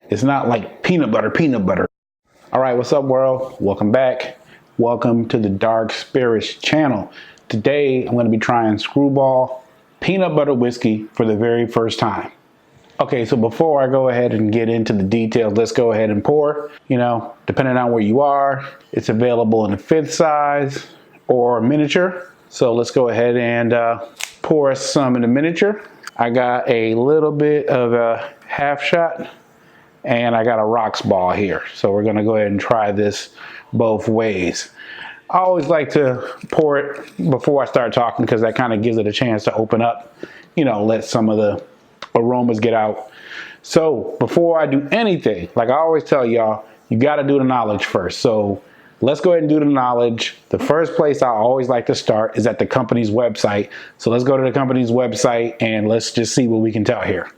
It's not like peanut butter. All right, what's up, world? Welcome back. Welcome to the Dark Spirits channel. Today, I'm going to be trying Skrewball peanut butter whiskey for the very first time. Okay, so before I go ahead and get into the details, let's go ahead and pour. You know, depending on where you are, it's available in a 5th size or miniature. So let's go ahead and pour us some in the miniature. I got a little bit of a half shot and I got a rocks ball here. So we're gonna go ahead and try this both ways. I always like to pour it before I start talking because that kind of gives it a chance to open up, you know, let some of the aromas get out. So before I do anything, like I always tell y'all, you gotta do the knowledge first. So let's go ahead and do the knowledge. The first place I always like to start is at the company's website. So let's go to the company's website and let's just see what we can tell here.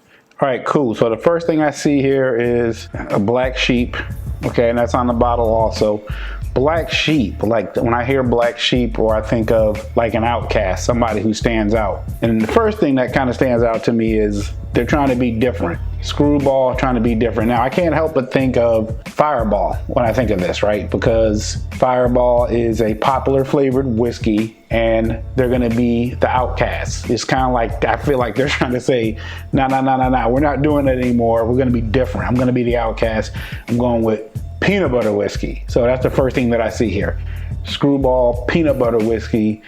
All right, cool. So the first thing I see here is a black sheep. Okay, and that's on the bottle also. Black sheep, like when I hear black sheep, or I think of like an outcast, somebody who stands out. And the first thing that kind of stands out to me is they're trying to be different. Skrewball trying to be different. Now I can't help but think of Fireball when I think of this, right? Because Fireball is a popular flavored whiskey and they're gonna be the outcasts. It's kind of like, I feel like they're trying to say, no, we're not doing it anymore. We're gonna be different. I'm gonna be the outcast. I'm going with peanut butter whiskey. So that's the first thing that I see here. Skrewball peanut butter whiskey,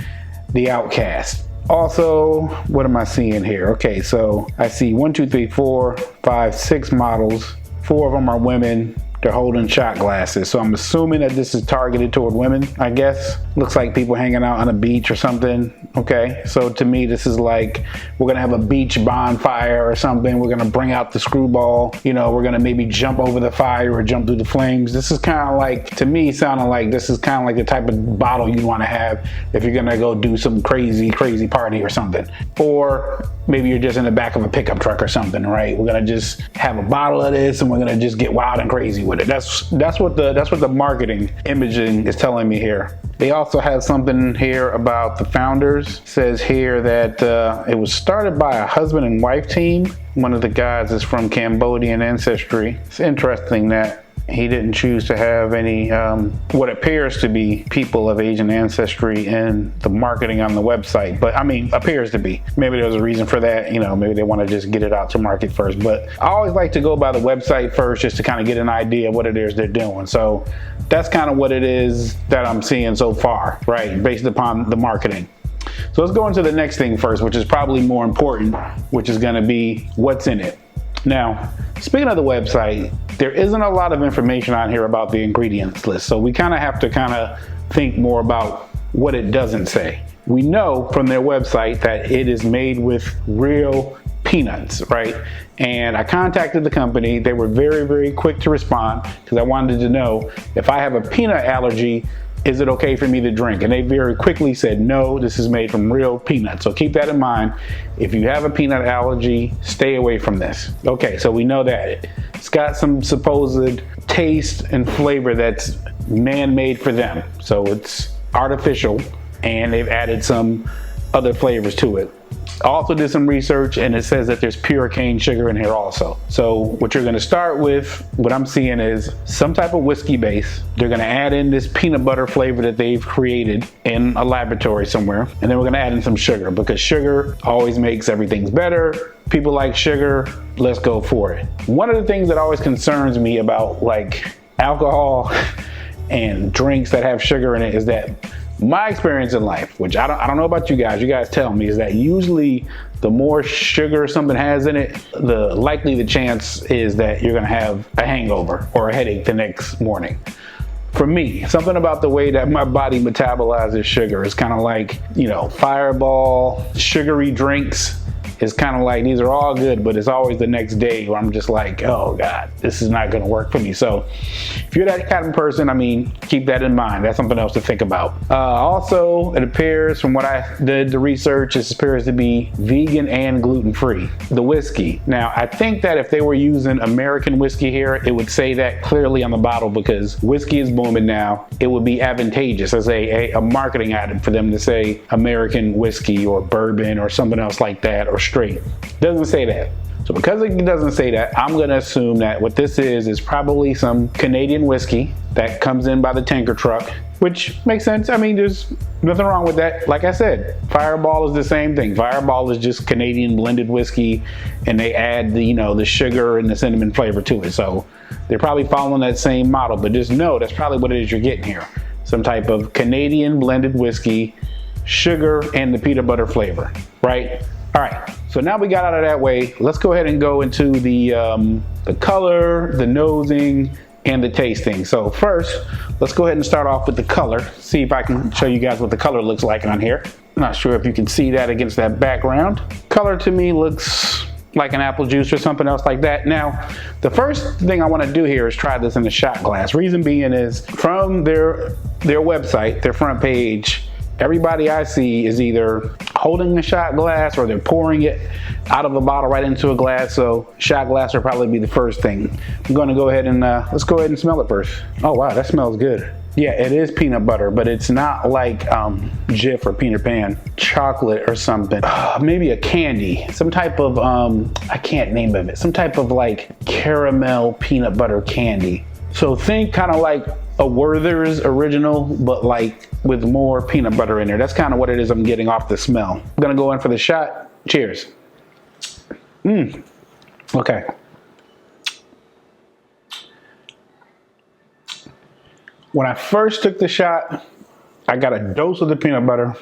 the outcast. Also, what am I seeing here? Okay, so I see 1, 2, 3, 4, 5, 6 models. 4 of them are women. They're holding shot glasses. So I'm assuming that this is targeted toward women, I guess. Looks like people hanging out on a beach or something. Okay, so to me, this is like, we're gonna have a beach bonfire or something. We're gonna bring out the Skrewball. You know, we're gonna maybe jump over the fire or jump through the flames. This is kind of like, to me, sounding like this is kind of like the type of bottle you wanna have if you're gonna go do some crazy party or something. Or maybe you're just in the back of a pickup truck or something, right? We're gonna just have a bottle of this and we're gonna just get wild and crazy with it. That's what the marketing imaging is telling me here. They also have something here about the founders. It says here that it was started by a husband and wife team. One of the guys is from Cambodian ancestry. It's interesting that he didn't choose to have any what appears to be people of Asian ancestry in the marketing on the website. But I mean, appears to be. Maybe there's a reason for that. You know, maybe they want to just get it out to market first. But I always like to go by the website first just to kind of get an idea of what it is they're doing. So that's kind of what it is that I'm seeing so far, right? Based upon the marketing. So let's go into the next thing first, which is probably more important, which is going to be what's in it. Now, speaking of the website, there isn't a lot of information on here about the ingredients list. So we kind of have to think more about what it doesn't say. We know from their website that it is made with real peanuts, right? And I contacted the company. They were very quick to respond because I wanted to know if I have a peanut allergy, is it okay for me to drink? And they very quickly said, no, this is made from real peanuts. So keep that in mind. If you have a peanut allergy, stay away from this. Okay, so we know that. It's got some supposed taste and flavor that's man-made for them. So it's artificial and they've added some other flavors to it. I also did some research and it says that there's pure cane sugar in here also. So what you're gonna start with, what I'm seeing is some type of whiskey base. They're gonna add in this peanut butter flavor that they've created in a laboratory somewhere. And then we're gonna add in some sugar because sugar always makes everything better. People like sugar, let's go for it. One of the things that always concerns me about like alcohol and drinks that have sugar in it is that my experience in life, which I don't know about you guys tell me, is that usually the more sugar something has in it, the likely the chance is that you're gonna have a hangover or a headache the next morning. For me, something about the way that my body metabolizes sugar is kind of like, you know, Fireball, sugary drinks. It's kind of like, these are all good, but it's always the next day where I'm just like, oh God, this is not gonna work for me. So if you're that kind of person, I mean, keep that in mind. That's something else to think about. Also, it appears from what I did the research, it appears to be vegan and gluten-free, the whiskey. Now, I think that if they were using American whiskey here, it would say that clearly on the bottle because whiskey is booming now. It would be advantageous as a marketing item for them to say American whiskey or bourbon or something else like that, or straight. Doesn't say that. So because it doesn't say that, I'm gonna assume that what this is probably some Canadian whiskey that comes in by the tanker truck, which makes sense. I mean, there's nothing wrong with that. Like I said, Fireball is the same thing. Fireball is just Canadian blended whiskey, and they add the, the sugar and the cinnamon flavor to it. So they're probably following that same model, but just know that's probably what it is you're getting here. Some type of Canadian blended whiskey, sugar, and the peanut butter flavor, right? All right, so now we got out of that way. Let's go ahead and go into the color, the nosing, and the tasting. So first, let's go ahead and start off with the color. See if I can show you guys what the color looks like on here. I'm not sure if you can see that against that background. Color to me looks like an apple juice or something else like that. Now, the first thing I want to do here is try this in a shot glass. Reason being is from their website, their front page, everybody I see is either holding a shot glass or they're pouring it out of a bottle right into a glass. So shot glass will probably be the first thing. I'm going to go ahead and let's go ahead and smell it first. Oh wow, that smells good. Yeah, it is peanut butter, but it's not like Jif or Peter Pan chocolate or something. Maybe a candy, some type of I can't name of it. Some type of like caramel peanut butter candy. So think kind of like a Werther's original, but like with more peanut butter in there. That's kind of what it is I'm getting off the smell. I'm gonna go in for the shot. Cheers. Okay. When I first took the shot, I got a dose of the peanut butter.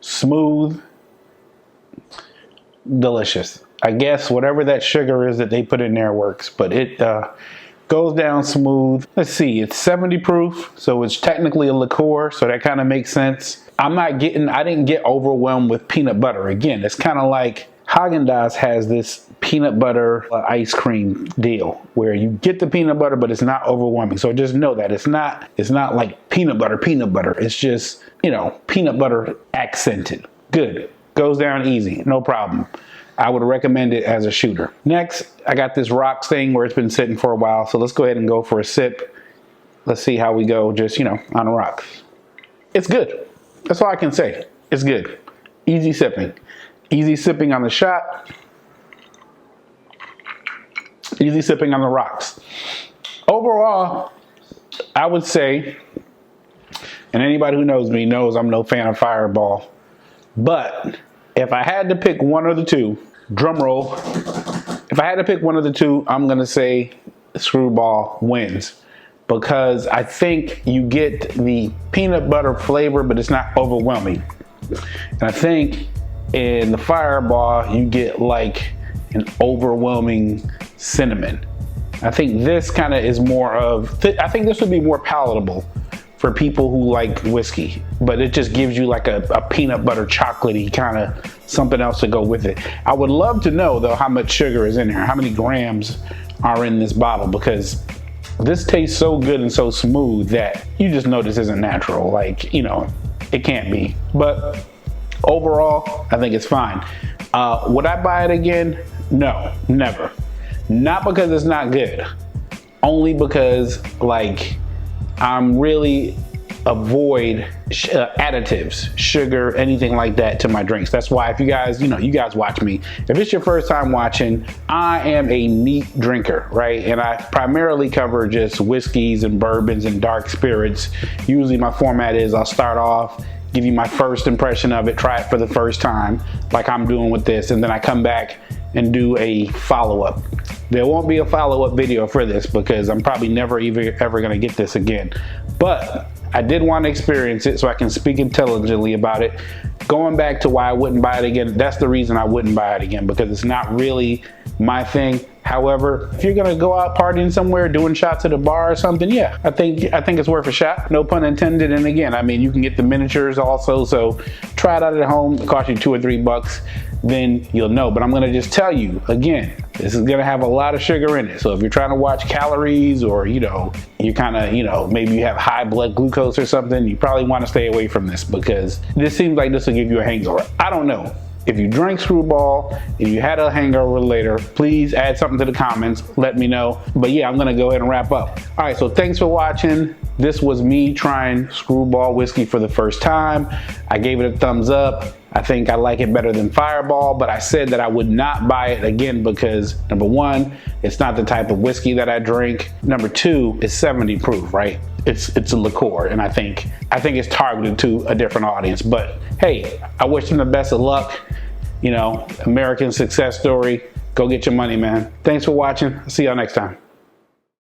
Smooth, delicious. I guess whatever that sugar is that they put in there works, but it goes down smooth. Let's see, it's 70 proof, so it's technically a liqueur, so that kind of makes sense. I didn't get overwhelmed with peanut butter. Again, it's kind of like Haagen-Dazs has this peanut butter ice cream deal where you get the peanut butter, but it's not overwhelming. So just know that it's not like peanut butter. It's just, peanut butter accented. Good. Goes down easy, no problem. I would recommend it as a shooter. Next, I got this rocks thing where it's been sitting for a while. So let's go ahead and go for a sip. Let's see how we go just, on the rocks. It's good. That's all I can say. It's good. Easy sipping. Easy sipping on the shot. Easy sipping on the rocks. Overall, I would say, and anybody who knows me knows I'm no fan of Fireball, but if I had to pick one of the two, drum roll, if I had to pick one of the two, I'm going to say Skrewball wins. Because I think you get the peanut butter flavor, but it's not overwhelming. And I think in the Fireball, you get like an overwhelming cinnamon. I think this kind of is more of, I think this would be more palatable for people who like whiskey, but it just gives you like a peanut butter chocolatey kind of something else to go with it. I would love to know though how much sugar is in here, how many grams are in this bottle, because this tastes so good and so smooth that you just know this isn't natural. Like, it can't be. But overall, I think it's fine. Would I buy it again? No, never. Not because it's not good. Only because, like, I'm really avoid additives, sugar, anything like that to my drinks. That's why if you guys, you guys watch me, if it's your first time watching, I am a neat drinker, right? And I primarily cover just whiskeys and bourbons and dark spirits. Usually my format is I'll start off, give you my first impression of it, try it for the first time, like I'm doing with this, and then I come back and do a follow-up. There won't be a follow-up video for this because I'm probably never ever gonna get this again. But I did want to experience it so I can speak intelligently about it. Going back to why I wouldn't buy it again, that's the reason I wouldn't buy it again, because it's not really my thing. However, if you're gonna go out partying somewhere, doing shots at a bar or something, yeah, I think it's worth a shot. No pun intended. And again, I mean, you can get the miniatures also, so try it out at home. It costs you $2 or $3. Then you'll know. But I'm gonna just tell you again, this is gonna have a lot of sugar in it. So if you're trying to watch calories, or you kind of maybe you have high blood glucose or something, you probably want to stay away from this, because this seems like this will give you a hangover. I don't know. If you drank Skrewball and you had a hangover later, please add something to the comments. Let me know. But yeah, I'm gonna go ahead and wrap up. All right, so thanks for watching. This was me trying Skrewball whiskey for the first time. I gave it a thumbs up. I think I like it better than Fireball, but I said that I would not buy it again because number one, it's not the type of whiskey that I drink. Number two, it's 70 proof, right? It's a liqueur, and I think it's targeted to a different audience. But hey, I wish them the best of luck. You know, American success story. Go get your money, man. Thanks for watching. See y'all next time.